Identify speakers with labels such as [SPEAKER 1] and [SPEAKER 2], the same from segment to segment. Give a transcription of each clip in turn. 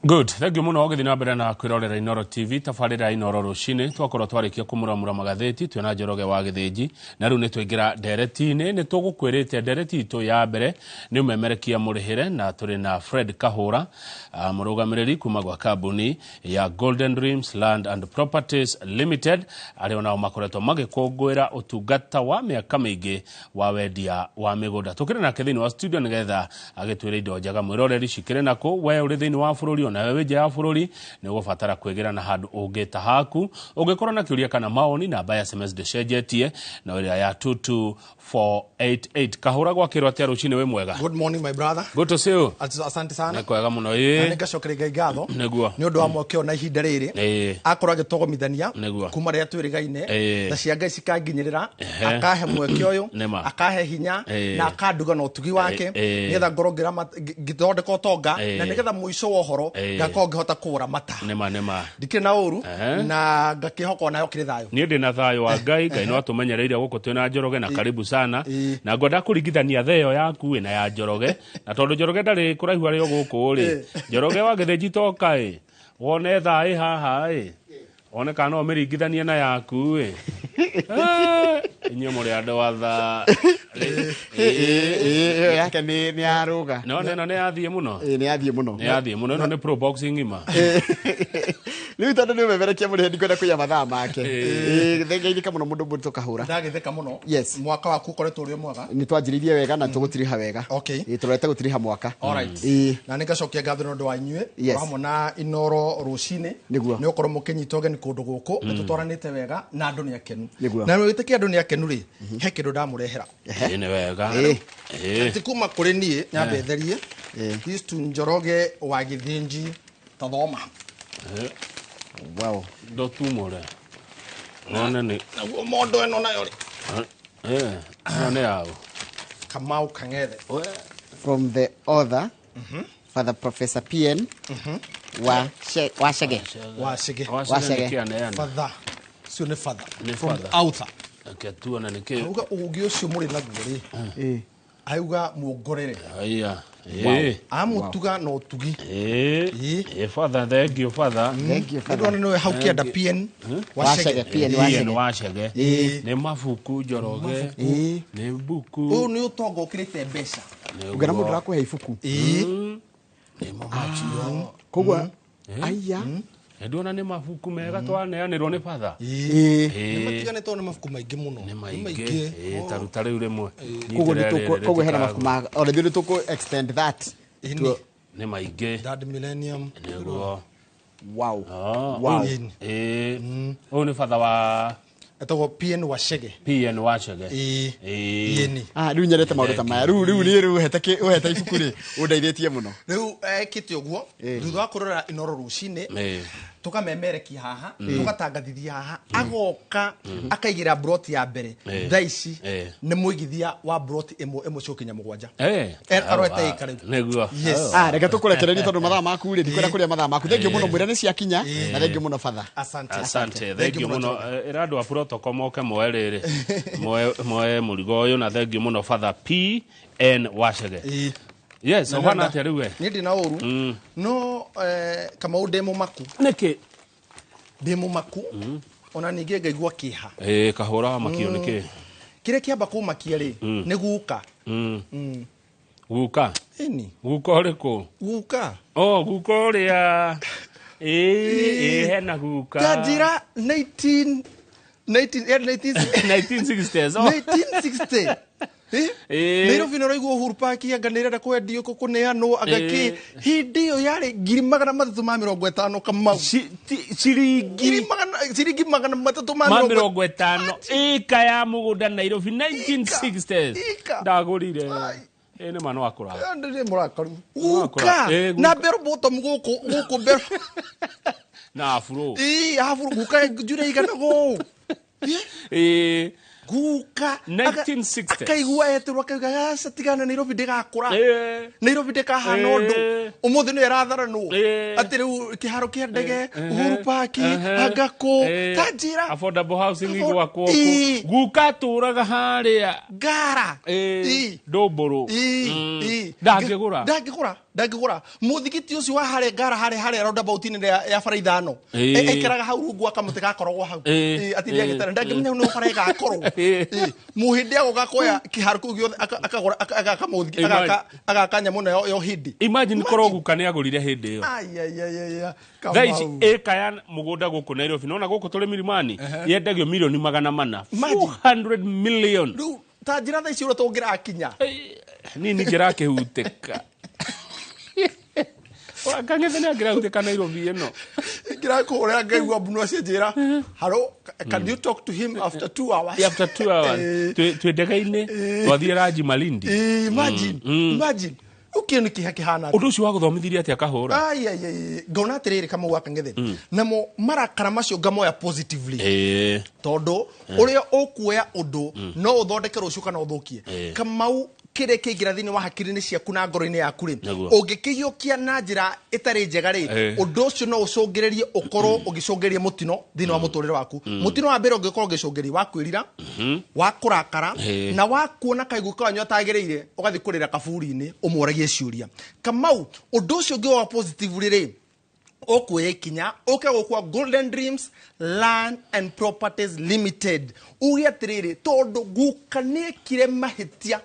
[SPEAKER 1] Good. Thank you muno ogithina mbere na kwirorera Inoro TV tafarira Inoro rucini twakorwo twarikia kumuramura magatheti twena Njoroge wa Githĩnji na riu ni twingira ndereti-ini ni tugukwirite ndereti itu ya mbere ni umemerekia murihire na turi na Fred Kahura murugamiriri kuma gwa kambuni ya Golden Dreams Land and Properties Limited ari ona makoretwo magikungwira utungata wa miaka mingi wa wendia wa migunda tukire na kithini wa studio nigetha agitwire indo njaga mwiroreri cikire nako we uri thini wa bururi na wewe nja bururi ni gubatara kwegera na handu ungita haku ungikorwo na kiuria kana maoni na baya SMS decenjetie na uri ya 22488 Kahura gwakirwo atia rucini we mwega.
[SPEAKER 2] Good morning my brother.
[SPEAKER 1] Good to see you.
[SPEAKER 2] Asante sana.
[SPEAKER 1] Ne kwega muno
[SPEAKER 2] na ngacokere ngatho
[SPEAKER 1] neguo
[SPEAKER 2] ni undu wa mwakio na ihinda riri akorwo agitogomithania kuma ria twirigaine na cia Ngai cikanginyirira akahe mwakio uyu akahe hinya na akanduga na utugi wake nigetha ngorongera ngithondeka utonga na nigetha muico wa uhoro ngakorwo ngihota kuura mata
[SPEAKER 1] nema
[SPEAKER 2] ndikire na uru na ngakihoko nayo kire thayo
[SPEAKER 1] ni ndi na thayo wa Ngai no atumenyereire guko twina Njoroge na karibu sana na ngoda kuringithania theo yaku na ya Njoroge na tondu Njoroge ndari kuraihu ari guku ri Njoroge wa Githĩnji toka wone thai haha one kana omeringithania na yaku inyo muri andu wa tha
[SPEAKER 3] yake ni aruga
[SPEAKER 1] no ni athie muno
[SPEAKER 3] ni athie muno
[SPEAKER 1] no ni pro boxing ima
[SPEAKER 3] ni tondu ni memerekia muri ndikwenda kuya mathaa make thengeithika muno mundu mburi Kahura
[SPEAKER 2] ndagithika muno
[SPEAKER 3] yes
[SPEAKER 2] mwaka waku koretwo uri mwega
[SPEAKER 3] ni twanjiririe wega na tugutiriha wega
[SPEAKER 2] okay
[SPEAKER 3] turete gutiriha mwaka
[SPEAKER 2] alright na ningacokia ngatho nondu wa inyue hamwe na Inoro rucini ni ukorwo mukinyita ogeni kundu guku nitutwaranite wega na andu ni akenu na witikia andu ni akenu ri he kindu ndamurehera
[SPEAKER 1] ni wega
[SPEAKER 2] tikuma kuri nie nyambe therie these to Njoroge wa Githĩnji tathoma
[SPEAKER 3] wow
[SPEAKER 1] do tumore none ni
[SPEAKER 2] naguo mondo eno nayo ri
[SPEAKER 1] none yao
[SPEAKER 2] Kamau Kang'ethe
[SPEAKER 3] from the author Father Professor PN Wachege
[SPEAKER 2] father sio ni father from the author
[SPEAKER 1] akatuona nike
[SPEAKER 2] uga ugi ucio muri naguo ri auga muongorere
[SPEAKER 1] aya
[SPEAKER 2] amutuga no utugi
[SPEAKER 1] father thank you father
[SPEAKER 2] ndio no how kienda PN
[SPEAKER 1] Wachege ni mafuku Njoroge ni buku
[SPEAKER 2] ni utongo ukirite mbeca
[SPEAKER 3] ugana mundu rakuhe ifuku
[SPEAKER 1] ni mamachi
[SPEAKER 3] kogwa aya
[SPEAKER 1] ndona ni mafuku mega twaneanirwo ni father
[SPEAKER 2] matigane to ni mafuku maingi muno
[SPEAKER 1] ni maingi taruta riu rimwe
[SPEAKER 3] kogwa hena mafuku ma already ni tuko extend that
[SPEAKER 1] ni maingi
[SPEAKER 2] that millennium
[SPEAKER 1] niguo
[SPEAKER 3] wow
[SPEAKER 1] ni father wa
[SPEAKER 2] etago PN Wachege
[SPEAKER 3] riu nyerete maundu ta maya riu hete ibuku ri undeithĩtie muno
[SPEAKER 2] riu ekite uguo thutha wa kurora Inoro rucini tukamemerekia haha tugatangathithia haha agoka akaigira broti ya mbere thaici ni muigithia wa broti imwe cokinya mugwanja arwete ikare
[SPEAKER 1] niguo
[SPEAKER 3] reka tukurekereria tondu mathaa maku ri ndikwenda kuria mathaa maku thank you muno mwira ni ciakinya na thank you muno father
[SPEAKER 1] asante thank you muno iradu wa protocol moke moerere moe murigo uyu na thank you muno father PN Wachege yes so wana atia riu
[SPEAKER 2] ni ndi na uru no kama udemo maku
[SPEAKER 1] niki
[SPEAKER 2] demo maku ona ninge ngaigua kiha
[SPEAKER 1] Kahura makio niki
[SPEAKER 2] kire kiamba kumakia ri ni guka
[SPEAKER 1] guka
[SPEAKER 2] ini
[SPEAKER 1] guka riku guka ria hena guka
[SPEAKER 2] tajira 1960 Nairobi no raigwo Uhuru Park yanganirira kwendio kuneanwo agaki hindi yo yari 350 Kamau
[SPEAKER 1] ciringi
[SPEAKER 2] 350
[SPEAKER 1] ika ya mugunda Nairobi 1960 ndagurire ni mano akura
[SPEAKER 2] ndire murakaru uka na beru bottom guku beru
[SPEAKER 1] na afro
[SPEAKER 2] afro guka jure igana go guka
[SPEAKER 1] 1960
[SPEAKER 2] akaigua eterwa akauga atigana Nairobi ndigakura Nairobi ndikahana undu umuthi ni aratharanwo ati riu kiharo kia ndege Uhuru Park Agako Tajira
[SPEAKER 1] affordable housing igwakwo guka turaga haria
[SPEAKER 2] Ngara
[SPEAKER 1] Ndomburu
[SPEAKER 2] ndangigura muthigiti ucio wa hare Ngara hare roundabout ni ya bara ithano ekiraga hau rungu akamuti gakoragwo hau ati ndagitara ndangimenya no bara gakorwo muhindi ago gakoya kiharo ku giothe akamuthi agakanya muno yo hindi
[SPEAKER 1] imagine koroguka ni agurire hindi yo thaici eka ya mugunda guku Nairobi nona guku tuli Milimani yendagio milioni 400 400 million
[SPEAKER 2] Tajira thaici uro tungira akinya
[SPEAKER 1] nini ngira kihuteka Wakang'ethe nä angä rautä Nairobi ĩno
[SPEAKER 2] ngira kå rä a ngaigua mbunwa cianjĩra hello can you talk to him after 2 hours
[SPEAKER 1] after 2 hours twĩ ndege-inĩ twathiĩ ranji Malindi
[SPEAKER 2] imagine ukio nä kä ha kä hana
[SPEAKER 1] å ndå å cio wa gå thomithirie atä akahå ra
[SPEAKER 2] ngona atä rä rä Kamau Wakang'ethe namo marakara macio ngamoya positively tondå å rä a å kuoya å ndå no å thondeke rå cio kana å thå kie Kamau kire kigira thini wa hakiri-ini ciaku na ngoro-ini yaku ri ungikiyukia na njira itari njega ri undu ucio no ucungiririe ukorwo ugicungiririe mutino thini wa muturire waku mutino wa mbere ungikorwo ugicungiririe wa kwirira wa kurakara na wa kuona kaigu kanyu atagiriire ugathi kurira kaburi-ini umworagie ciuria Kamau undu ucio ungi wa positive ri okuye kinya okagukwa Golden Dreams Land and Properties Limited ugi atiriri tondu guka nekire mahitia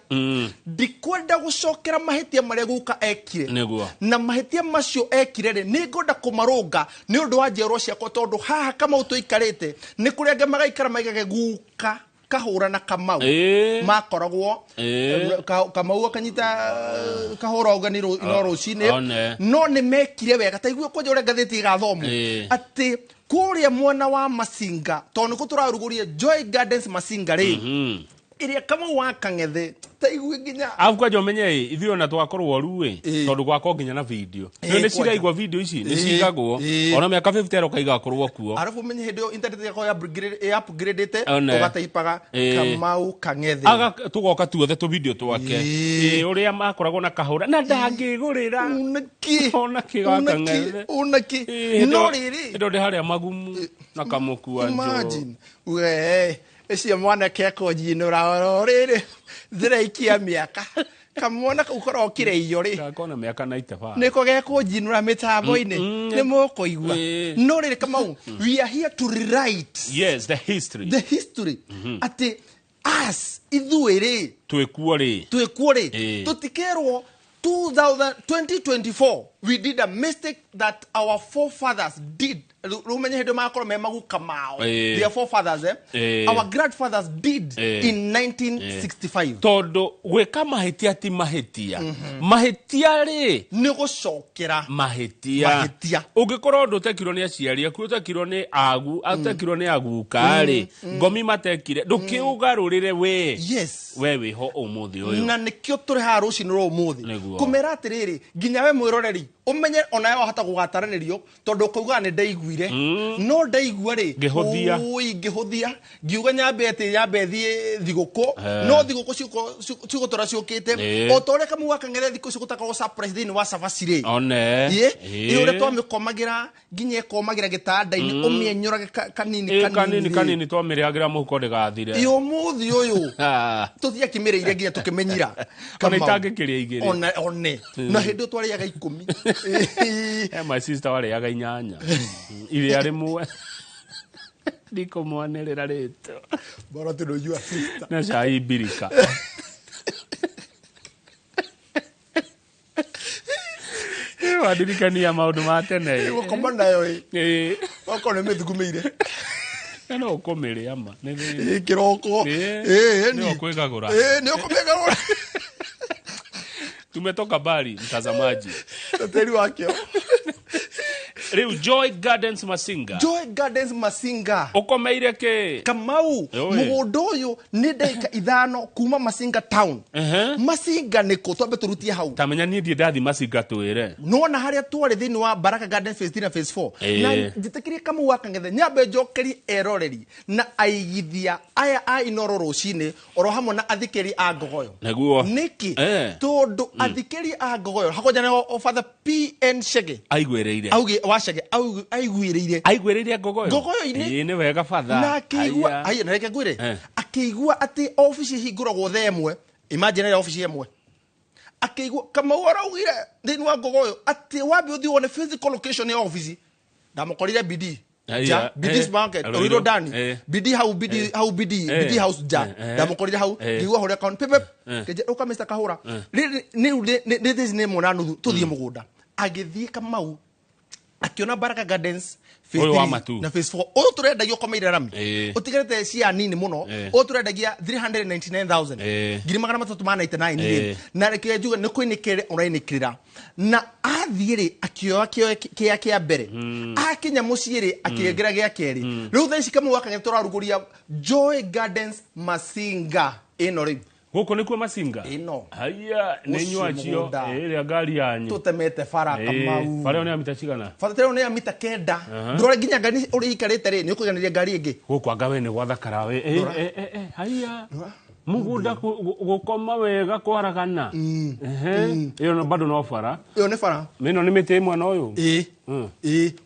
[SPEAKER 2] ndikwenda gucokera mahitia maria guka ekire na mahitia macio ekire ri ni ngoda kumarunga ni undu wa njerwo ciakwa tondu haha Kamau tuikarite ni kuri ange magaikara maigage guka kahura na Kamau makoragwo Kamau akanyita kahura uganiro inoro cine no ni mekire wega taigwe kwa jore gatheti gathomo ati kuria mwana wa Masinga tondu ko turarugurie Joy Gardens Masinga ri iria Kamau Wakang'ethe taigwe nginya
[SPEAKER 1] afukwa jo menye ithio na twakorwo ruwe tondu gwako nginya na video ni ciraigwa video ici ni cigagwo ona miaka 50 ero kaiga korwo kuo
[SPEAKER 2] arafu menye hindi internet yako ya upgradete ugataipaga Kamau Kang'ethe
[SPEAKER 1] aga tugoka tuothe tu video twake uria makoragwo na kahura na ndangigurira unaki
[SPEAKER 2] unaki no riri
[SPEAKER 1] ndo de haria magumu na kamukua njo
[SPEAKER 2] imagine we eci mwana keko jinura riri thiraikia miaka kamona ukora okire iyo ri
[SPEAKER 1] akona miaka 95
[SPEAKER 2] niko geko jinura mitambo-ini ni moko igwa no riri Kamau we are here to rewrite
[SPEAKER 1] the history ati us ithuiri
[SPEAKER 2] twekuo ri tutikerwo 2024 we did a mistake that our forefathers did rumenya hindu makoro me maguka mao their forefathers our grandfathers did in 1965
[SPEAKER 1] todo gweka mahitia ti mahitia mahitia ri
[SPEAKER 2] ni gucokera
[SPEAKER 1] mahitia ungikorwo ndutekirwo ni aciari aku utekirwo ni agu atekirwo ni aguka ri ngomi matekire ndukiugarurire we we wiho umuthi uyu
[SPEAKER 2] na nikio turi ha rucini ro umuthi kumera atiriri nginya we mwiroreri umenye onayo hata gugataranirio tondu kuuga ni ndaiguire no ndaigua ri ngihuthia ngiuga nyambe thie thiguku no thiguku ciugo tora ciukite o tore Kamau Wakang'ethe thiku cigutaka surprise thini wa sabaci ri one ire twamikomagira nginya ikomagira gitanda-ini umienyurage kanini
[SPEAKER 1] twamiriagira muhuko ndigathire
[SPEAKER 2] iyo muthi uyu tuthia kimireire nginya tukimenyira
[SPEAKER 1] kana itangikiria igiri
[SPEAKER 2] one na hindu twariaga 10
[SPEAKER 1] my sister wariaga 8 iria rimwe ndiko mwanirira rito
[SPEAKER 2] bora tunojua sister
[SPEAKER 1] na cai birika wadirikania maundu ma tene
[SPEAKER 2] ukoma nayo okone methukumeire
[SPEAKER 1] no ukomere ama
[SPEAKER 2] kiroko
[SPEAKER 1] ni okwegagura
[SPEAKER 2] ni okwegagura
[SPEAKER 1] tumetoka bali mtazamaji
[SPEAKER 2] hoteli wakio
[SPEAKER 1] Riu Joy Gardens Masinga.
[SPEAKER 2] Joy Gardens Masinga.
[SPEAKER 1] Ukomeire ke?
[SPEAKER 2] Kamau. Mugondo uyu ni ndagika 5 kuma Masinga town. Masinga niko twambe turutie hau.
[SPEAKER 1] Tamenya ni ndie ndathi Masinga twire.
[SPEAKER 2] Nona haria twari thini wa Baraka Garden Phase 3 na Phase 4. Na njitikirie Kamau wakangethe nyambe njokeri eroreri na aigithia aya a Inoro rucini oro hamwe na athikeri a Ngogoyo.
[SPEAKER 1] Naguo.
[SPEAKER 2] Niki tondu athikeri a Ngogoyo hakojana o Father PN Shege.
[SPEAKER 1] Aigwereire.
[SPEAKER 2] Auge wa Shege aigwereire.
[SPEAKER 1] Aigwereire Ngogoyo.
[SPEAKER 2] Ngogoyo ini.
[SPEAKER 1] Ni wega Father.
[SPEAKER 2] Na akigua na reke gwire. Akigua ati office hinguragwo themwe. Imagine ya office yemwe. Akigua kama waraugire thini wa Ngogoyo ati wabi uthi wone physical location ya office. Ndamukorire BD. Ja BD market oriro dani BD house ja ndamukorire hau ngigwa horia account pepe keje uka Mr Kahura ni this name ona nuthu tuthie mugunda agithie Kamau akiona Baraka Gardens Phase 3 na Phase 4 o turendagio komeire rami utigarete cia nini muno o turendagia 399,000 ngiri magana 389 na reke juga ni kuinikire urainikira na athiire akioa kia mbere akinya muciiri akiengera gia keri riu thaici Kamau wakanya turaruguria Joy Gardens Masinga ino ri
[SPEAKER 1] Goko nikuo Masinga.
[SPEAKER 2] Ino.
[SPEAKER 1] Haya nenywacio ria ngari yanyu.
[SPEAKER 2] Tutemete fara Kamau.
[SPEAKER 1] Fara ni amita cigana.
[SPEAKER 2] Fara ni amita kenda. Ndore ginya ngari uri ikarite ri ni ukuganiria ngari ingi.
[SPEAKER 1] Goko anga ni gwathakara we. Haya. Mugunda gukoma wega kwaragana. Iyo no bado no fara.
[SPEAKER 2] Iyo ni fara.
[SPEAKER 1] Mino ni miti mwana uyu.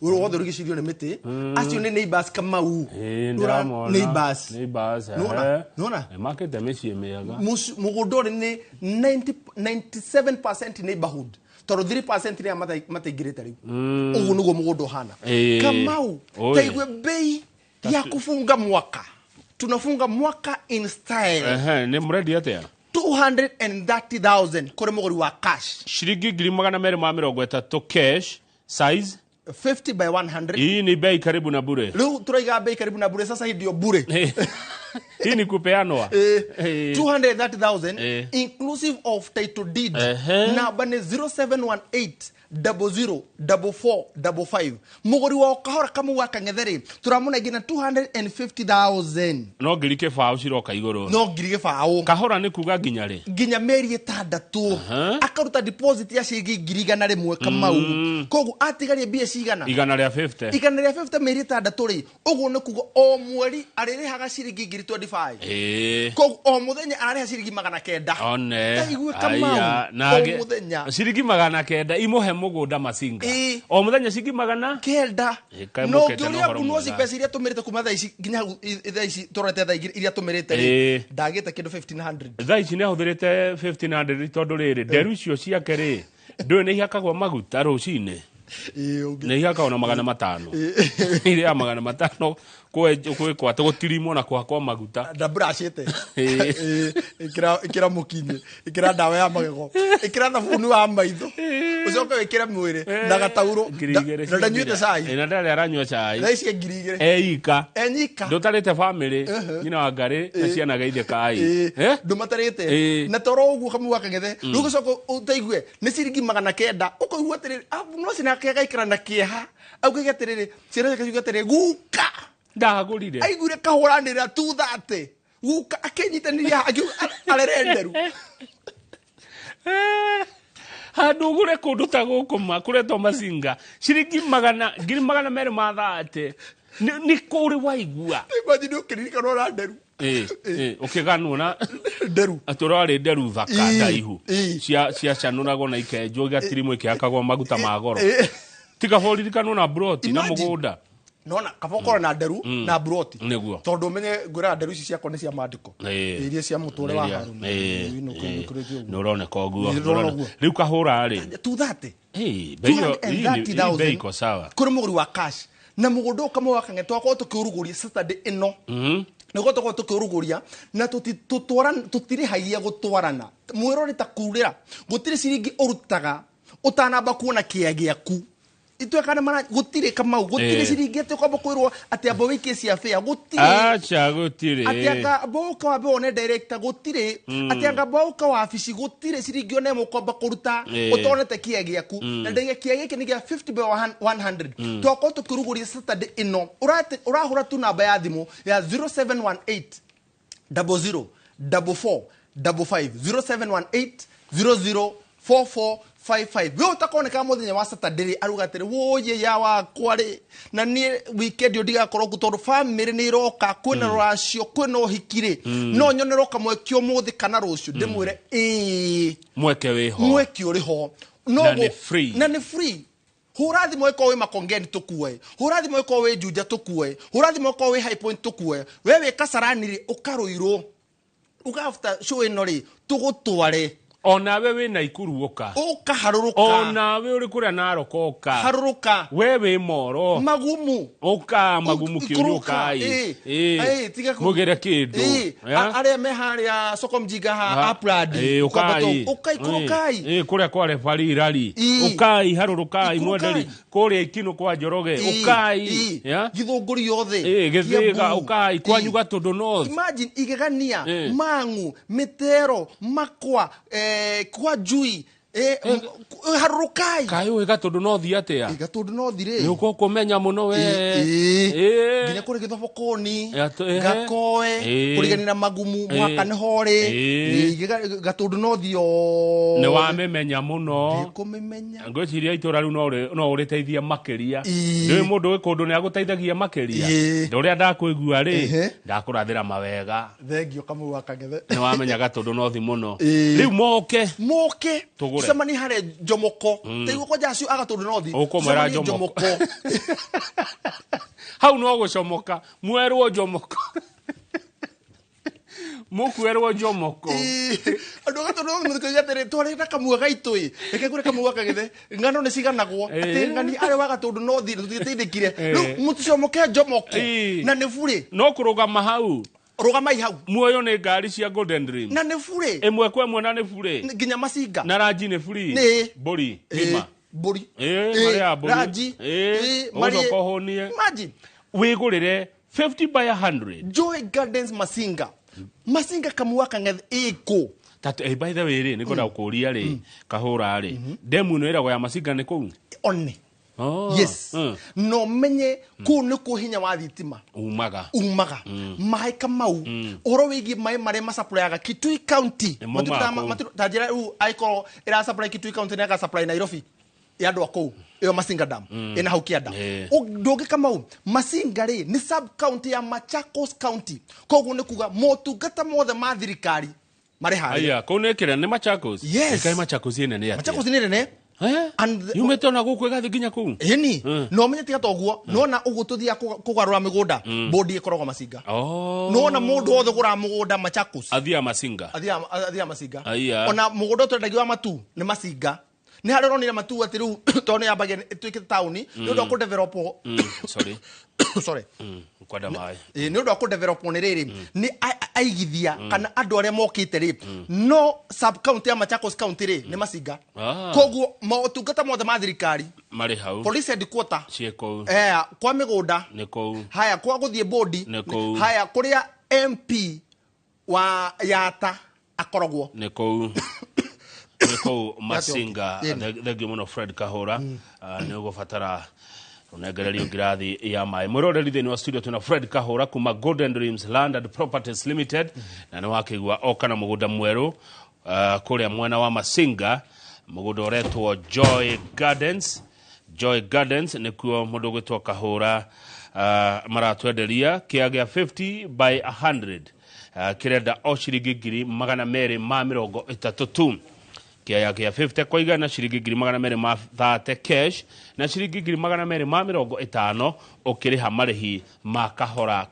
[SPEAKER 2] Uru wothe rugicirio ni miti. Acio ni neighbors Kamau. Neighbors. Nona.
[SPEAKER 1] Makete meci mega.
[SPEAKER 2] Mugunda ni 97% neighborhood. Toro 3% ni amatigirite riu. Ugu nugo mugunda hana. Kamau. Taigwe bei ya kufunga mwaka. Tunafunga mwaka in style.
[SPEAKER 1] Ni mredi atia
[SPEAKER 2] 230,000 kore muguri wa cash.
[SPEAKER 1] Shiringi 230 cash size
[SPEAKER 2] 50 by 100.
[SPEAKER 1] Hii ni bei karibu na bure.
[SPEAKER 2] Leo turaiga bei karibu na bure, sasa hii ndio bure.
[SPEAKER 1] Hii ni kupeanwa
[SPEAKER 2] 230,000 inclusive of title deed. Na bane 0718 004455 muguri wa kahora Kamau wakangetheri turamuna gina 250,000
[SPEAKER 1] no ngirike fao ciroka iguru
[SPEAKER 2] no ngirike fao
[SPEAKER 1] kahora ni kuga ginya ri
[SPEAKER 2] ginya meri 6 akaruta deposit ya ciringi 1,000 Kamau kogu atigarie bia cigana
[SPEAKER 1] 150
[SPEAKER 2] meri 6 ri ugu ni kuga o mweri aririhaga ciringi 25 kogu o muthenya arariha ciringi 900
[SPEAKER 1] one
[SPEAKER 2] taigwe Kamau o muthenya
[SPEAKER 1] ciringi 900 imuhe mugunda Masinga o muthenya ciringi 900
[SPEAKER 2] no ngiuria bunu ci pesa iria tumirite kuma thaa ici ginya thaa ici turete thaa iria tumirite ndagite kindu 1500
[SPEAKER 1] thaa ici ni ahuthirite 1500 tondu riri nderu icio ciake ri ndu ni hiakagwo maguta rucine ni hiakagwo na 500 ile ya 500 kwa gutirimwo na kwa maguta
[SPEAKER 2] ndabrashite ikira mukinye ikira dawa ya magego ikira thabuni wa maitho ucoke wikira mwiri na gatauro na ndanyuite cai
[SPEAKER 1] na ndale aranywa cai
[SPEAKER 2] thaa ici ngirigire
[SPEAKER 1] enyika
[SPEAKER 2] ndutarite
[SPEAKER 1] family nyina wa ngari na ciana geithe kai
[SPEAKER 2] ndumatarite na toro uguo Kamau wakang'ethe riu gucoka utaigue ni ciringi 900 ukoigua atiriri no cina kega ikira na kieha auge atiriri ciana ciake atiriri guka
[SPEAKER 1] ndagurire
[SPEAKER 2] aigure kahuranira 230 guka akenyitaniria arerenderu
[SPEAKER 1] handugure kundu ta gukuma kuretwo Masinga ciringi 100 mathate ni kuri waigua
[SPEAKER 2] imagine ukiririka no randeru
[SPEAKER 1] ukiganwo na
[SPEAKER 2] nderu
[SPEAKER 1] aturari nderu thaka ndaihu cia canurago na ikenjo igatirimo ikiakagwo maguta ma goro tiga horirikano na broti na mugunda
[SPEAKER 2] nona kabokora na nderu na broti
[SPEAKER 1] niguo
[SPEAKER 2] tondu menye ngura nderu ici ciakwa ni cia mandiko iria cia mutore wa Haruna
[SPEAKER 1] no rone koguo riu kahura ri
[SPEAKER 2] 230 bei ko sawa kuri muguri wa cash na mugundo Kamau wakang'etwa ko tukiuruguria Saturday ino niguo tuko tukiuruguria na tutire hagia gutwarana mwirori ta kurira gutire ciringi urutaga utanamba kuona kia giaku itwe kana mana gutire Kamau gutire ciringete kwamba kwirwo ati abo wiki cia fea gutire
[SPEAKER 1] acha gutire
[SPEAKER 2] ati anga boka wa one director gutire ati anga boka wa afisi gutire ciringi one mo kwamba kuruta utonete kia giaku na ndege kia giki ni gia 50 by 100 toko tukiruguria Saturday ino urahura tu namba ya thimu ya 0718 00 44 55 0718 0044 55 wewe utakone kama muthenya wa Saturday arugatire woye ya wakwa ri na ni weekend ndiga korwo gutondu family ni iroka kwina racio kwina uhikire no nyonero kamwekio muthi kana rucio ndimwire
[SPEAKER 1] mweke wiho
[SPEAKER 2] mweke uri ho no
[SPEAKER 1] na
[SPEAKER 2] ni free hurathi mweko we makongeni tukue hurathi mweko we juja tukue hurathi mweko we high point tukue wewe kasarani ri ukaruiro after show ino ri tugutware
[SPEAKER 1] ona wewe na ikuruoka
[SPEAKER 2] haruruka
[SPEAKER 1] ona wewe uri kuria narokoka
[SPEAKER 2] haruruka
[SPEAKER 1] wewe moro
[SPEAKER 2] magumu
[SPEAKER 1] magumu kiuruka
[SPEAKER 2] tiga
[SPEAKER 1] mugera kindu
[SPEAKER 2] aria meharia soko mjiga ha uprad ukai
[SPEAKER 1] kuria kwa refari rali ukai harurukai mwenderi kuria ikino kwa Njoroge ukai
[SPEAKER 2] githunguri yothe
[SPEAKER 1] githiga ukai kwa nyuga tondu north
[SPEAKER 2] imagine igegania mangu mitero makwa kwa jui harurukai
[SPEAKER 1] kai we gatondu no thi atia
[SPEAKER 2] gatondu no thire
[SPEAKER 1] ni uko kumenya muno we
[SPEAKER 2] nginya kuri githobokoni gakoe kuriganira magumu mwaka ni hore gatondu no thio
[SPEAKER 1] ni wa memenya muno
[SPEAKER 2] kumemenya
[SPEAKER 1] ngociria itura riu no uriteithia makeria ni mundu we kundu ni aguteithagia makeria ndoria ndakwigua ri ndakurathira mawega
[SPEAKER 2] thengio Kamau akagethe
[SPEAKER 1] ni wa menya gatondu no thi muno riu moke
[SPEAKER 2] semani hare jomoko teigo kwa jacio agatondu no thi
[SPEAKER 1] ukomera jomoko hau no gucomoka mwerwo jomoko mukwerwo jomoko
[SPEAKER 2] andu gatondu no muthikiriria tere tware na Kamau gaitu reke kure Kamau akagethe ngano ni ciganagwo ati ngani ari wa gatondu no thi tutiteithikire riu muticomoke jomoko na ni bure
[SPEAKER 1] no kurugama hau
[SPEAKER 2] rugamai hau
[SPEAKER 1] muoyo ni ngari cia Golden Dream
[SPEAKER 2] na ni bure
[SPEAKER 1] imwe kwa imwe na ni bure
[SPEAKER 2] nginya macinga
[SPEAKER 1] na rangi ni free bori hima
[SPEAKER 2] bori
[SPEAKER 1] maria bori
[SPEAKER 2] rangi
[SPEAKER 1] maria kohonie
[SPEAKER 2] imagine
[SPEAKER 1] wigurire 50 by 100
[SPEAKER 2] Joy Gardens macinga Kamau akangethe iko
[SPEAKER 1] tatu by the way ri ni ngoda ukuria ri kahura ri demu no irago ya macinga ni kuu
[SPEAKER 2] one yes no menye ku ni ku hinya wa thitima
[SPEAKER 1] umaga
[SPEAKER 2] mai Kamau oro wigi mai mare supply aga Kitui County tajira u aiko ira supply Kitui County na ga supply Nairobi ya ndo ko iyo Masinga Dam ina haukia dam ndoge Kamau Masinga ri ni sub county ya Machakos County koguo ni kuga motungata mothe ma thirikari mare hari
[SPEAKER 1] aya ko ne kira ni Machakos kai Machakos ine ne
[SPEAKER 2] Machakos ine ne
[SPEAKER 1] and you met on a go kwega thiginya ku
[SPEAKER 2] eni no menye tiga toguo no na ugututhia kugarura migunda bodi ikoragwo Masinga no na mundu othe gura mugunda Machakos
[SPEAKER 1] athia Masinga
[SPEAKER 2] ona mugunda twendagio wa matu ni Masinga ni hari ronire matu ati riu tone yambagia twike town ni ndo ku develop sorry
[SPEAKER 1] kwada mai
[SPEAKER 2] ni ndo ku develop ni riri ni aigithia kana andu aria mokite ri no sub county ya Machakos county ri ni Masinga koguo motungata mothe ma thirikari
[SPEAKER 1] mari hau
[SPEAKER 2] police headquarter
[SPEAKER 1] cieko
[SPEAKER 2] kwa migunda
[SPEAKER 1] ni kou
[SPEAKER 2] haya kwa guthie bodi haya kuria MP wa Yata akoragwo
[SPEAKER 1] ni kou Niko Masinga thegio muno Fred Kahura ni ugubatara unegererio ngirathi ya mai muroreri thini wa studio tuna Fred Kahura kuma Golden Dreams Land and Properties Limited na ni wakigwa okana mugunda mweru kuria mwena wa Masinga mugunda uretwo Joy Gardens nikuo mundu gwitwo Kahura maratwenderia kiagia 50 by 100 kirenda o ciringi ngiri magana meri ma mirongo itatu kia 50 kwa igana ciringi ngiri magana meri ma 30 cash na ciringi ngiri magana meri ma mirongo itano ukiriha marihi ma kahora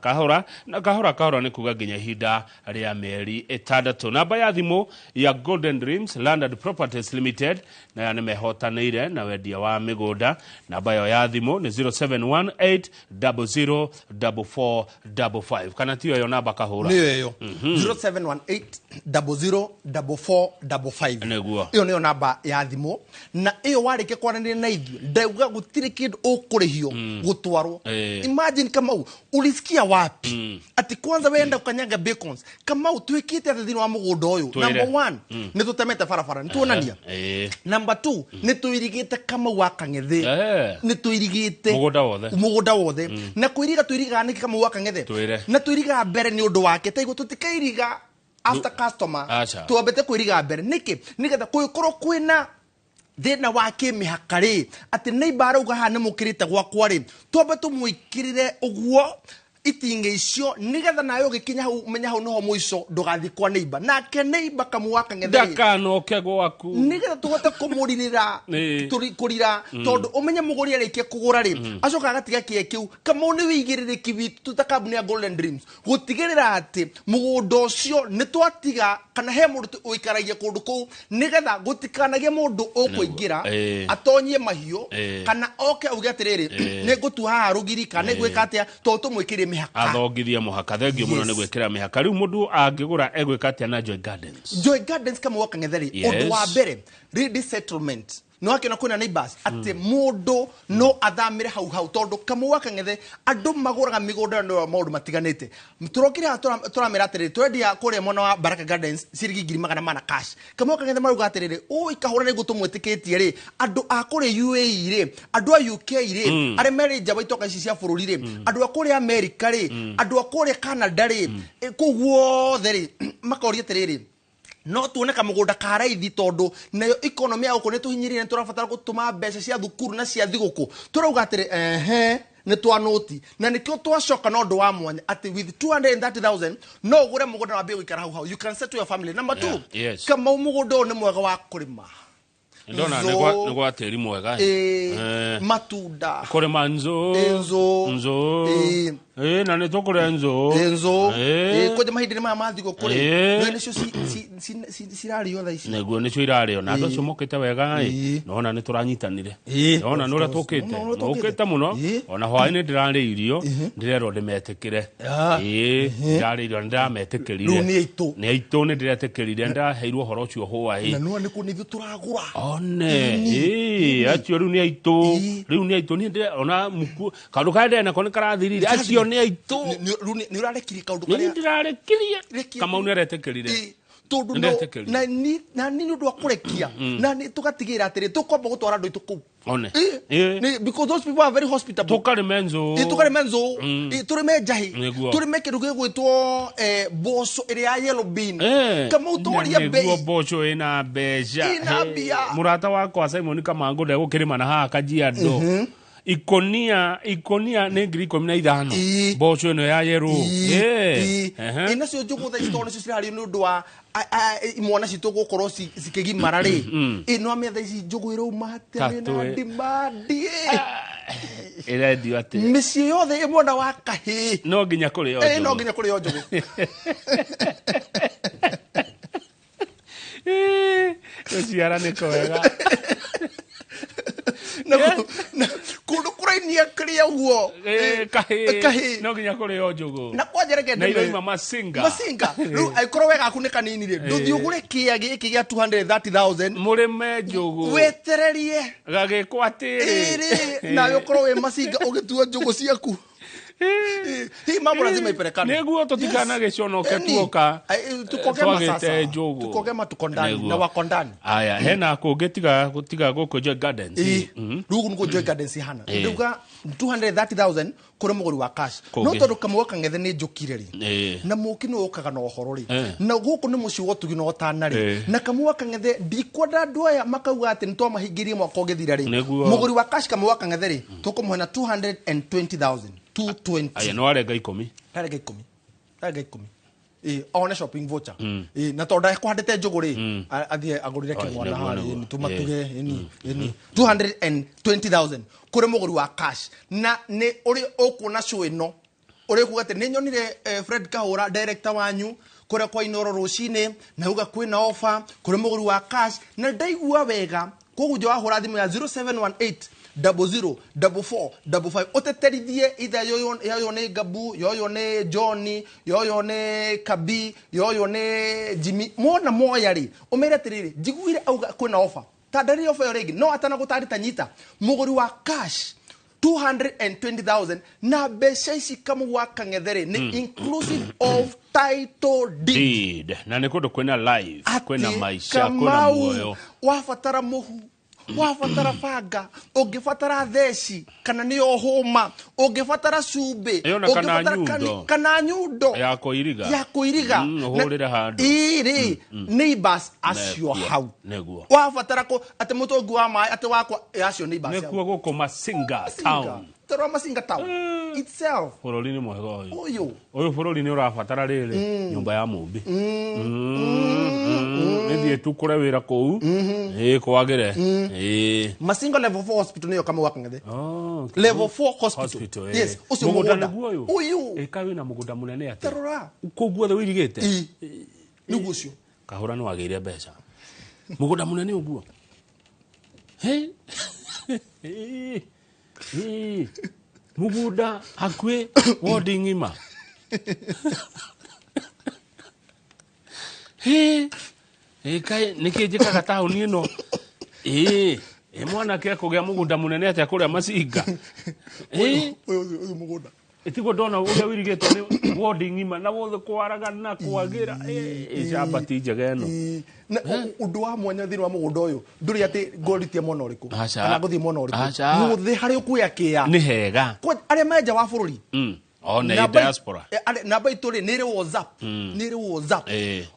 [SPEAKER 1] na kahora ni kuga nginya hinda ria meri itandatu namba ya thimu ya Golden Dreams Land and Properties Limited na ya nimehotanire na wendia wa migunda namba ya thimu ni 0718004455 kana tiyo yo namba Kahura
[SPEAKER 2] niyo 0718004455 iyo niyo namba ya thimu na iyo warike kwaranira na ithu ndauga gutire kindu ukurihio gutwarwo imagine kama ulisikia wapi ati kwanza wenda kukanyanga bacons kama twikite athi thini wa mugunda uyu number 1 ni tutemete farafara ni tuonania number 2 ni tuirigite kama wakangethe ni tuirigite mugunda wothe na kuiriga tuiriga niki kama wakangethe na tuiriga mbere ni undu wake taigo tutikairiga after customer tuambete kuiriga mbere niki nigetha kuikorwo kwina thina wa kimihaka ri ati neighbor arauga ha ni mukirite gwakwa ri tuambe tumwikirire uguo itinge icio nigetha nayo gikinya hau menya hau noho muico ndugathikwa neighbor nake neighbor kamuwaka ngetheri
[SPEAKER 1] ndakanoke gwaku
[SPEAKER 2] nigetha tuhote kumuririra kurira tondu umenye muguri arikie kugura ri acoka agatiga kie kiu kama ni wigiririki witu tutakabuni ya Golden Dreams gutigirira ati mugunda ucio ni twatiga kana he mundu uikaragia kundu ku nigetha gutikanagie mundu ukuingira atonyie mahio kana oke uge atiriri ni gutuha harugiri kana gwika atia to tumwikire
[SPEAKER 1] athongithia muhaka thengio muno ni gwikira mihaka riu mundu angigura egwika atia na Joy Gardens kama waka ngetheri undu wa mbere resettlement no akina kuna neighbors ati mundu no athamire hau tondu kama waka ngethe andu maguraga migunda no maundu matiganite turokire turamira atiriri twendia kuria mwana wa Baraka Gardens ciringi 100,000 cash kama waka ngethe maruga atiriri o ikahura ni gutumwitikitie ri andu akuri UAE ri andu a UK ri are meri jaba itoka ici cia bururi ri andu akuri America ri andu akuri Canada ri kuguo theri makoria atiriri no tuoneka mugunda karaithi tondu nayo economy ya uko netuhinyirire turafatara gutuma mbeca cia thukuru na cia thiguku turauga atiri ni twanoti na nikio twacoka no ndu wa mwanya ati with 230,000 no ugure mugunda wa mbegu ikara hau you can set to your family. Number 2 kama mugunda ni mwega wa kurima ndona ni gwa tiri mwega
[SPEAKER 2] matunda
[SPEAKER 1] kurima nzo na ni tukure nzo koje mahindire ma mathigo kure no nicio cirari yotha ici neguo nicio irari ona andu acio mokite wega nona ni turanyitanire nona nura tukite muno ona hwaini ndirari irio ndirero ndimetikire ndirari irio ndirametikirire ni aitu ni ndiretikirire ndaheirwo horo ucio hwaini
[SPEAKER 2] na no ni kunithu turagura
[SPEAKER 1] one acio riu ni aitu ni ona muku kandu kaende na koni karathirire acio ni aitu
[SPEAKER 2] ni urarekirie kaundu karia
[SPEAKER 1] ndirarekirie kama uneretekirire
[SPEAKER 2] tondu na ni ndu akurekia na ni tugatigira atiri tukomba gutwara andu itu ku
[SPEAKER 1] one
[SPEAKER 2] because those people are very hospitable
[SPEAKER 1] tukari menzo
[SPEAKER 2] turi mejahi turi mekiru gwitwo boso iri ya yellow bean kama utoria bei
[SPEAKER 1] boso ina beja murata wako Simon Kamango ndegukirima na haha Kajiado ikonia ne ngiri 15 bocho no ya yeru
[SPEAKER 2] ina cio njugu tha istone cio cirari ni undu wa imwana citu gukorwo cikigimara ri ino ametha ici njugu iru matene na dimandi
[SPEAKER 1] ira dio ate
[SPEAKER 2] misi yothe imwana wa kahi
[SPEAKER 1] no nginya kuri yo
[SPEAKER 2] no nginya kuri yo njugu
[SPEAKER 1] ciara ni kwega
[SPEAKER 2] kundu kurainia kiria huo
[SPEAKER 1] kahi no nginya kuri yo njugu
[SPEAKER 2] na kwajereke
[SPEAKER 1] na iro masinga
[SPEAKER 2] ru aikoro wega akune kanini ri nduthi ugure kia giki gia 230,000
[SPEAKER 1] murime njugu
[SPEAKER 2] wetererie
[SPEAKER 1] gagikwatiri
[SPEAKER 2] na yokoro we masinga ugitua njugu ciaku hii mambo lazima iperekane
[SPEAKER 1] neguo tutikana gicono ketuoka
[SPEAKER 2] tukogema sasa tukogema tukondani na wakondani
[SPEAKER 1] aya hena kugetiga gutiga guko Joy Gardens
[SPEAKER 2] rugu nuko Joy Gardens hana nduga 230,000 kuri muguri wa cash no tondu kamwaka ngethe ni njukireri na mukino okaga no horo ri na guku ni muci wotugi no tanari na kamwaka ngethe ndikwenda ndoya makauga ati ntwa mahingirie mwaka ugethira ri muguri wa cash kamwaka ngethe ri tukumuhena 220,000 220
[SPEAKER 1] aya no arenga 10
[SPEAKER 2] arega 10 one shopping voucher na tonda kwandite njuguri athie agurire kimwana hari ni tumatuge ni 220,000 kuri muguri wa cash na ni uri okuna show ino uri kuga ni nyonire Fred Kahura director wanyu kuri kwa Inoro rucine na uga kwina offer kuri muguri wa cash na ndaigua wega kogu jo ahora thimu ya 0718 004455 oteterithie itha yoyo ne Gabu, yoyo ne Johnny, yoyo ne Kabi, yoyo ne Jimmy, mona moya ri umere tiriri jiguire auga kwina offer tandari offer yo regi no atana gutarita nyita muguri wa cash 220,000 na besha ici kamu kang'ethere ni inclusive of title deed
[SPEAKER 1] na ni kundu kwina live kwina maisha kwina muoyo
[SPEAKER 2] wafatara muhu wafatara fanga ungifatara theci kana ni ohuma ungifatara cumbi
[SPEAKER 1] kana nyundo ya kuiriga uhurire handu
[SPEAKER 2] neighbors acio hau wafatara ko ate mutongu wa mai ate wakwa acio neighbors
[SPEAKER 1] nekuo guko Masinga town
[SPEAKER 2] tero Masinga town itself
[SPEAKER 1] bururi-ini mwega uyu bururi-ini urafatara riri nyumba ya mumbi nithie tukure wira kou kwagire
[SPEAKER 2] Masinga level 4 hospital niyo kama wakang'ethe level 4 hospital yes ucio mugunda uyu
[SPEAKER 1] ikawi na mugunda munene ate
[SPEAKER 2] terora
[SPEAKER 1] kuguo the wirigite
[SPEAKER 2] niguo ucio
[SPEAKER 1] kahura no ageire mbeca mugunda munene uguo mugunda hakwe wodi ngima kai nikijikaga tauni ino mwana ke kugia mugunda munene ate akuria Masinga
[SPEAKER 2] uyu mugunda
[SPEAKER 1] itigo ndona uria wirigetwo ni wodi ngima na wothe kwaraga na kwagira icamba ti njega ino
[SPEAKER 2] undu wa mwanya thini wa mugunda uyu nduri ati ngoritie mwana uriku kana guthie mwana uriku muthi hari ukuya kia
[SPEAKER 1] ni hega
[SPEAKER 2] aria menja wa bururi
[SPEAKER 1] na diaspora
[SPEAKER 2] namba ituri nire WhatsApp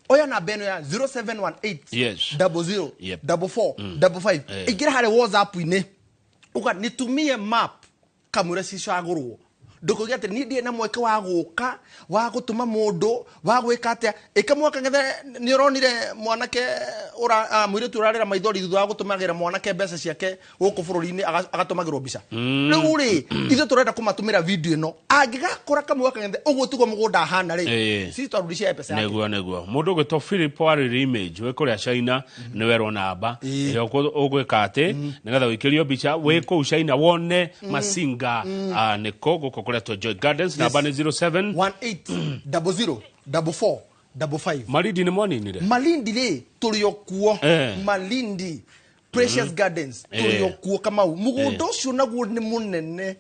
[SPEAKER 2] oya namba eno ya 0718
[SPEAKER 1] yes
[SPEAKER 2] 004455 igira hari WhatsApp ine uga nitumie map kamura cicagurwo ndukugia ati ni ndie na mweke wa guka wa gutuma mundu wa gwika atia ikamwaka ngethe ni uronire mwanake ura mwiritu urarira maithori thutha wa gutumagira mwanake mbeca ciake guku bururi-ini agatumagirwo mbica riu ri ithu turenda kumatumira video ino angigakora kamwaka ngethe uguo tugo mugunda hana ri si twarudishia pesa yake
[SPEAKER 1] neguo mundu gwitwo Philip wariri image we kuria China ni werwo namba iyo ugwika ati nigetha wikirio mbica we ku China wone Masinga niko guko to Joy Gardens namba ni
[SPEAKER 2] 0718004455
[SPEAKER 1] Malindi ni mwani
[SPEAKER 2] Malindi le tuliokuo Malindi Precious Gardens tuliokuo kama mugunda ucio naguo ni munene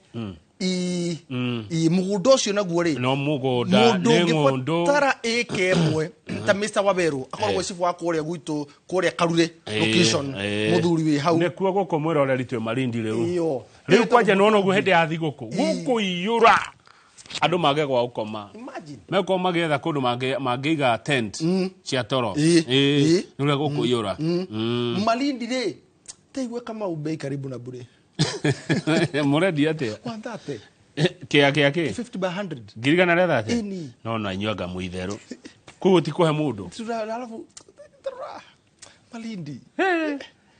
[SPEAKER 2] mugunda ucio naguo ri
[SPEAKER 1] no mugunda ni ngundu
[SPEAKER 2] tara ekemwe ta Mr Waberu akorwo cifu wa kuria gwitu kuria Karure location muthuri wi hau
[SPEAKER 1] nekuo guko mwira uri ritwe Malindi riu riu kwaje nono gu hindi ya thiguku guku iyura andu mage gwa ukoma meko magetha kundu magiga tent cia toro nure guku iyura
[SPEAKER 2] Malindi ri teigwe kama ubei karibu na bure
[SPEAKER 1] muredi ate
[SPEAKER 2] wandate
[SPEAKER 1] kia
[SPEAKER 2] 50 by 100
[SPEAKER 1] girigana retha ate no na inyuaga muitheru kuguti kuhe mundu
[SPEAKER 2] alafu Malindi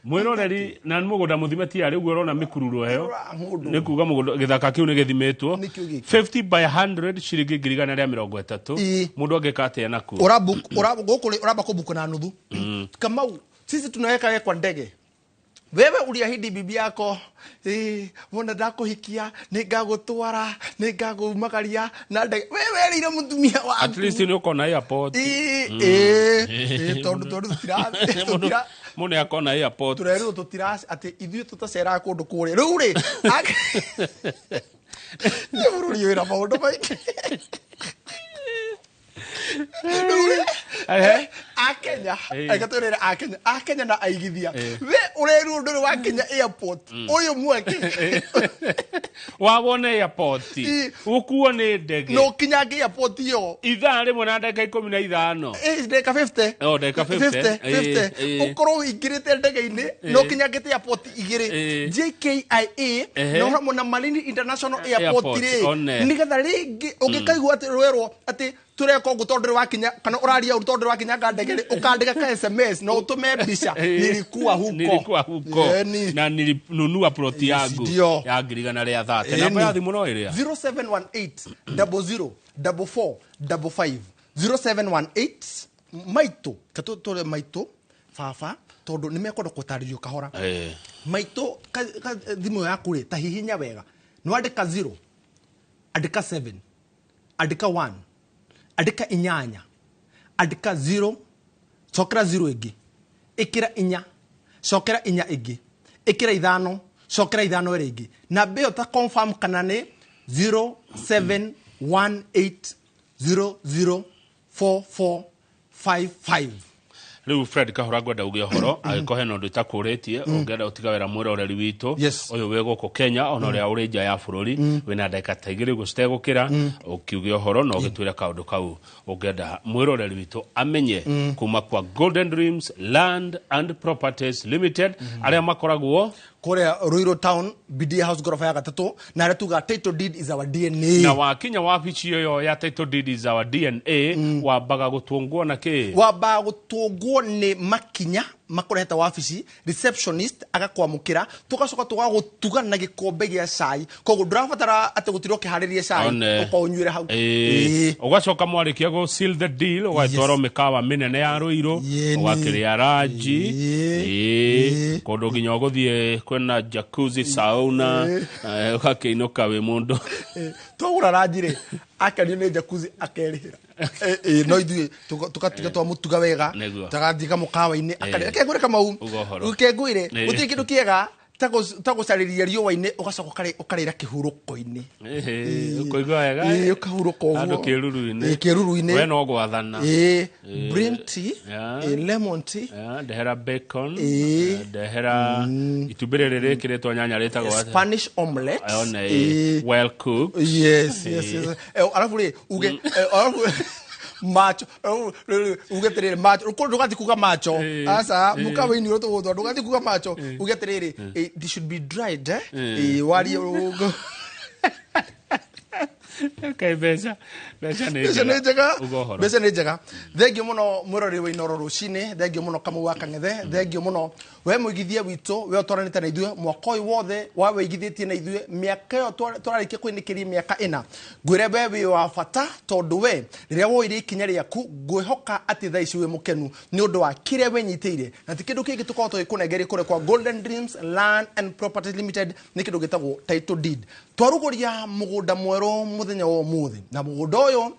[SPEAKER 1] mwiroreri na mugunda muthimeti ari uguo rona mikururo heyo ni kuga mugunda githaka kiu ni githimetwo 50 by 100 shilingi girigana ria 30 mundu angekate na ku uraba kubuku na nuthu kama sisi tunaweka kwa ndege wewe uliahidi bibi yako mbona ndakuhikia ningagutwara ningagumagaria na ndege wewe rire mutumia wa at least ni ukona airport
[SPEAKER 2] tondu
[SPEAKER 1] tutira mune akona airport
[SPEAKER 2] tureru tutira ati ithuĩ tutacera kundu kuria riu ri ni bururi wira maundu maingi Akenya na aigithia we ureru nduri wa Kenya airport uyu mweke
[SPEAKER 1] wabone airport ukuo ni ndege
[SPEAKER 2] no kinyange airport yo
[SPEAKER 1] ithaa rimwe na ndagika 15
[SPEAKER 2] ndagika 50
[SPEAKER 1] ndagika 50
[SPEAKER 2] ukorwo ingirite ndege-ini no kinyangite airport igiri JKIA no hamwe na Malindi International Airport ri nigetha ringi ungikaigua ati rwerwo ati tureko gutondere wa Kenya kana uraria utondere wa Kenya ngandegere ukandika ka SMS no utume mbica nilikuwa huko
[SPEAKER 1] na nilinunua plot yangu ya girigana ria 30 namba ya thimu no iria
[SPEAKER 2] 0718 004455 0718 maito katutore maito fafa tondu nimekwenda gutaririo kahora maito thimu yaku ri ta hihinya wega no andika 0 andika 7 andika 1 andika 8 andika 0 cokera 0 igi ikira 4 cokera 4 igi ikira 5 cokera 5 iri igi na bio ta confirm kana ni 0718004455
[SPEAKER 1] Riu Fred Kahora gwenda uge horo agikohe no ndutakuretie ungenda utigawera mwiroreri witu uyu wego ko Kenya onoria uri nja ya bururi wina ndeka taigiri gustegukira ukiuge horo no gitwira kaundu kau ungenda mwiroreri witu amenye kuma kwa Golden Dreams Land and Properties Limited aria makoragwo
[SPEAKER 2] Korea Ruiru Town BD House gorofa ya gatatu na retuga title deed is our DNA
[SPEAKER 1] na wakinya wabici yo ya title deed is our DNA wabaga gutungwo na ki
[SPEAKER 2] wabaga gutungwo ni makinya makoreta wabici receptionist agakwamukira tugacoka tugagutuga na gikombe gia cai koguo ndurabatara ate gutiro kiharirie cai ukonyuire hau
[SPEAKER 1] ugacoka mwarikia go seal the deal ugatwaro mikawa minene ya Ruiru ugakiria raji kondo ginya guthie kwena jacuzzi sauna ugakiinuka we mundu
[SPEAKER 2] tugura raji ri akari ne jacuzzi akerihira no ithuĩ tukatiga twamutuga wega tũgathiĩ mũkawa-inĩ akegwĩre kamau ukengwĩre gũtirĩ kĩndũ kĩega ta gũcarĩria riũa-inĩ ũgacoka ũkarĩra kĩhurũko-inĩ
[SPEAKER 1] ũkũigua wega
[SPEAKER 2] ũkahurũka ũguo
[SPEAKER 1] handũ kĩruru-inĩ
[SPEAKER 2] kĩruru-inĩ
[SPEAKER 1] we no gwathana
[SPEAKER 2] green tea lemon tea
[SPEAKER 1] ndehera bacon ndehera itumbĩ rĩrĩ rĩkĩrĩtwo nyanya rĩtagwo
[SPEAKER 2] Spanish omelette
[SPEAKER 1] well cooked
[SPEAKER 2] yes arabu rĩ uge macho ugeterere macho ukondo gati kuga macho asa mukawa ini roto wodo ndugati kuga macho ugeterere they should be dried wari
[SPEAKER 1] okay beca
[SPEAKER 2] njega thengio muno mwirori wa inoro rucini thengio muno kamu wa kang'ethe thengio muno we muigithia witu we otoranite na ithue mwaka uyu wothe wa weigithietie na ithue miaka yo twararikia kwinikiria miaka 4 ngwire wewe wa bata tondu we riria woire ikinya riaku ngwihoka ati thaici we mukenu ni undu wa kire wenyiteire na ti kindu kingi tukorwo tugikunengeria kure kwa Golden Dreams Land and Properties Limited ni kindu gitagwo title deed twaruguria mugunda mweru muthenya wa umuthi na mugunda uyu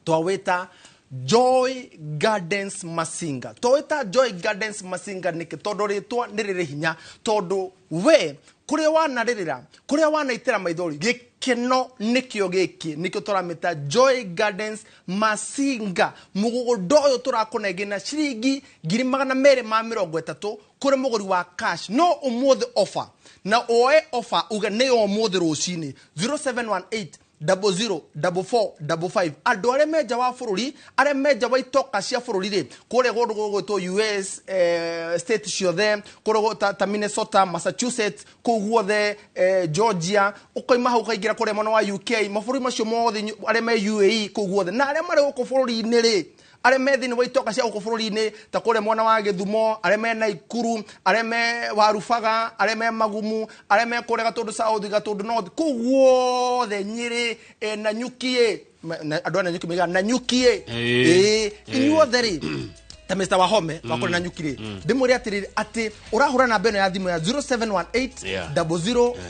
[SPEAKER 2] twawita Joy Gardens Masinga twawita Joy Gardens Masinga niki tondu ritwa niriri hinya tondu we kuria wanaririra kuria wanaitira maithori gikeno nikio giki nikio turamita Joy Gardens Masinga mugunda uyu turakunengena ciringi 230 kuri muguri wa cash no umuthi offer na oe offer uga ne umuthi rucini 0718 004455 andu are meja wa bururi are meja wa itoka cia bururi ri kure gundu gugwitwo US state ciothe kure ta Minnesota Massachusetts kuguothe Georgia ukoima hau kaingira kure mono wa UK maburi macio mothe are me UAE kuguothe na are mari guku bururi-ini ri are me thini wa itoka cia guku bururi-ini ta kure mwana wa Githumo are me Naikuru are me Warubaga are me Magumu are me kure Gatundu South Gatundu North kuguothe Nyeri na Nyukie andu na Nyukie na Nyukie inyuothe ri ta Mr. Wahome wakore na Nyukire ndimuri atiriri ati urahura na beno ya thimu ya 0718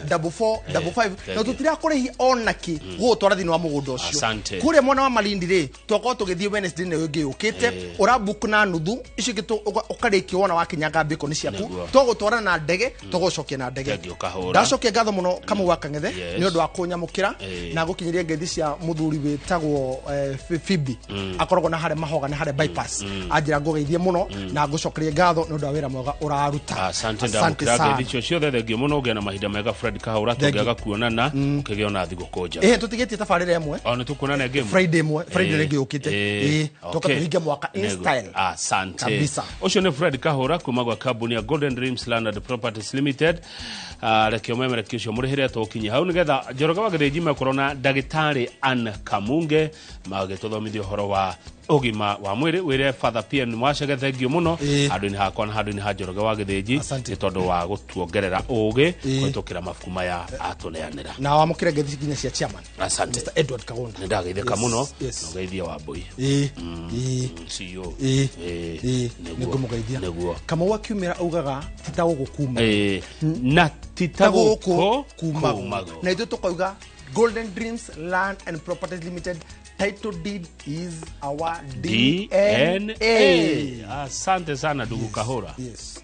[SPEAKER 2] 004455 na tutira kurehi onaki gutwara thini wa mugunda ucio kure mwana wa Malindi ri twako tugithie Wednesday ne ungi ukite urabook na nuthu icio gitu ukarikio wona wakinyanga biko ni ciaku twagutwara na ndege tugucokia na ndege ndacokia ngatho muno kamu wa kang'ethe ni undu wa kunyamukira na gukinyiria ngethi cia muthuri witagwo Phoebe akoragwo na hare mahoga na hare bypass ajira ngugeithie muno na ngucokeria ngatho ni undu wa wira mwega uraruta
[SPEAKER 1] asante ndamukira ngethi ciothe thengio muno ngena mahinda mega Fred Kahura tungiaga kuonana ukigeo na thigukoja
[SPEAKER 2] tutigetie tabarira imwe
[SPEAKER 1] ni tukuonana game
[SPEAKER 2] Friday regi ukite toka tuhinge mwaka in style
[SPEAKER 1] asante
[SPEAKER 2] kabisa
[SPEAKER 1] ucio ni Fred Kahura kuma gwa kambuni ya Golden Dreams Land and Properties Limited rekio memere kisho murihire tokinyi hau nigetha Njoroge wa Githinji makorona ndagitari Ann Kamunge magituthomithia horo wa ogima wa mwiri wire Father PN Mwachege thengio muno andu ni hakwa na handu ni Njoroge wa Githĩnji ni tondu wa gutuongerera ugi kutukira mabuku maya atuneanira
[SPEAKER 2] na wamukire ngethi nginya cia chairman
[SPEAKER 1] asante
[SPEAKER 2] Mr Edward Kagonda
[SPEAKER 1] ndageithika muno no geithia wa Mbui CEO
[SPEAKER 2] nigumugeithia kama wakiumira ugaga titagugukuma
[SPEAKER 1] na titagukumago
[SPEAKER 2] na ithu tukauga Golden Dreams Land and Properties Limited title deed is our DNA.
[SPEAKER 1] Asante sana ndugu Kahura.
[SPEAKER 2] Yes.